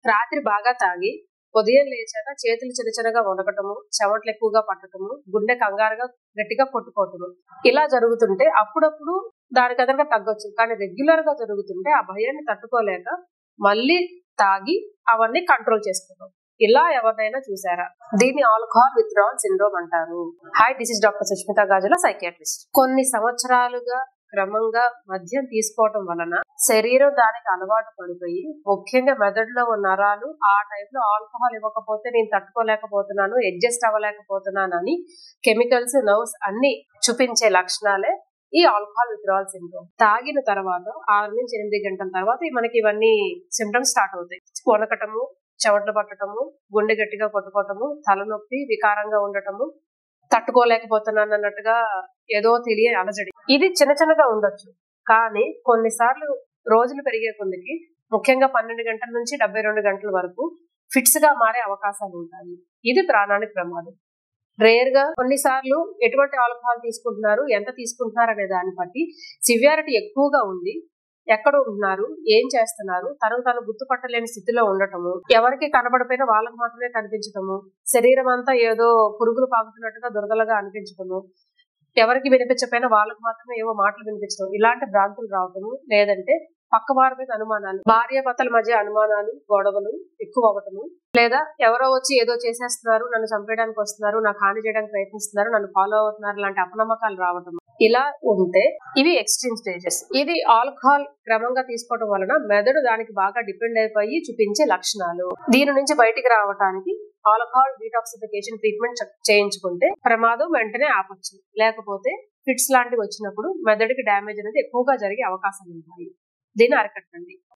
రాత్రి బాగా తాగి ఉదయం లేచాక చేతులు చిన్నచిన్నగా వణకటము, చెమటలు ఎక్కువగా పట్టటము, గుండె కంగారుగా గట్టిగా కొట్టుకోవటము ఇలా జరుగుతుంటే అప్పుడప్పుడు దానికదనగా తగ్గొచ్చు. కానీ రెగ్యులర్ గా జరుగుతుంటే ఆ భయాన్ని తట్టుకోలేక మళ్ళీ తాగి అవన్నీ కంట్రోల్ చేసుకోవడం. ఇలా ఎవరినైనా చూసారా? దీన్ని ఆల్కహాల్ విత్డ్రావల్ సిండ్రోమ్ అంటారు. Hi, this is doctor Sushmita Gajula, psychiatrist. కొన్ని సంవత్సరాలుగా క్రమంగా మద్యం తీసుకోవటం వలన శరీరం దానికి అలవాటు పడిపోయి, ముఖ్యంగా మెదడులో ఉన్న నరాలు ఆ టైంలో ఆల్కహాల్ ఇవ్వకపోతే నేను తట్టుకోలేకపోతున్నాను, అడ్జస్ట్ అవ్వలేకపోతున్నాను అని కెమికల్స్, నర్వ్స్ అన్ని చూపించే లక్షణాలే ఈ ఆల్కహాల్ విత్డ్రావల్ సిండ్రోమ్. తాగిన తర్వాత 6 నుంచి 8 గంటల తర్వాత మనకి ఇవన్నీ సిమ్టమ్స్ స్టార్ట్ అవుతాయి. వణకటము, చెమటలు పట్టటము, గుండె గట్టిగా కొట్టుకోవటము, తలనొప్పి, వికారంగా ఉండటము, తట్టుకోలేకపోతున్నాను అన్నట్టుగా ఏదో తెలియని అలజడి. ఇది చిన్న చిన్నగా ఉండొచ్చు, కానీ కొన్నిసార్లు రోజులు పెరిగే కొద్దికి, ముఖ్యంగా 12 గంటల నుంచి 72 గంటల వరకు ఫిట్స్ గా మారే అవకాశాలు ఉంటాయి. ఇది ప్రాణానికి ప్రమాదం. రేర్ గా కొన్నిసార్లు ఎటువంటి ఆల్కహాల్ తీసుకుంటున్నారు, ఎంత తీసుకుంటున్నారు అనే దాన్ని బట్టి సివియారిటీ ఎక్కువగా ఉంది, ఎక్కడ ఉంటున్నారు, ఏం చేస్తున్నారు, తను గుర్తుపట్టలేని స్థితిలో ఉండటము, ఎవరికి కనబడిపోయినా వాళ్ళకు మాత్రమే కనిపించటము, శరీరం అంతా ఏదో పురుగులు పాకుతున్నట్టుగా దురదలుగా అనిపించటము, ఎవరికి వినిపించకపోయినా వాళ్ళకు మాత్రమే ఏవో మాటలు వినిపించడం, ఇలాంటి భ్రాంతులు రావటము, లేదంటే పక్క వారి మీద అనుమానాలు, భార్యాభర్తల మధ్య అనుమానాలు, గొడవలు ఎక్కువ అవ్వటము, లేదా ఎవరో వచ్చి ఏదో చేసేస్తున్నారు, నన్ను చంపేయడానికి వస్తున్నారు, నాకు హాని చేయడానికి ప్రయత్నిస్తున్నారు, నన్ను ఫాలో అవుతున్నారు, లాంటి అపనమ్మకాలు రావటం. ఇలా ఉంటే ఇవి ఎక్స్ట్రీమ్ స్టేజెస్. ఇది ఆల్కహాల్ క్రమంగా తీసుకోవడం వలన మెదడు దానికి బాగా డిపెండ్ అయిపోయి చూపించే లక్షణాలు. దీని నుంచి బయటికి రావడానికి ఆల్కహాల్ డీటాక్సిఫికేషన్ ట్రీట్మెంట్ చేయించుకుంటే ప్రమాదం వెంటనే ఆపొచ్చు. లేకపోతే ఫిట్స్ లాంటివి వచ్చినప్పుడు మెదడుకి డ్యామేజ్ అనేది ఎక్కువగా జరిగే అవకాశాలు ఉంటాయి. దీన్ని అరికట్టండి.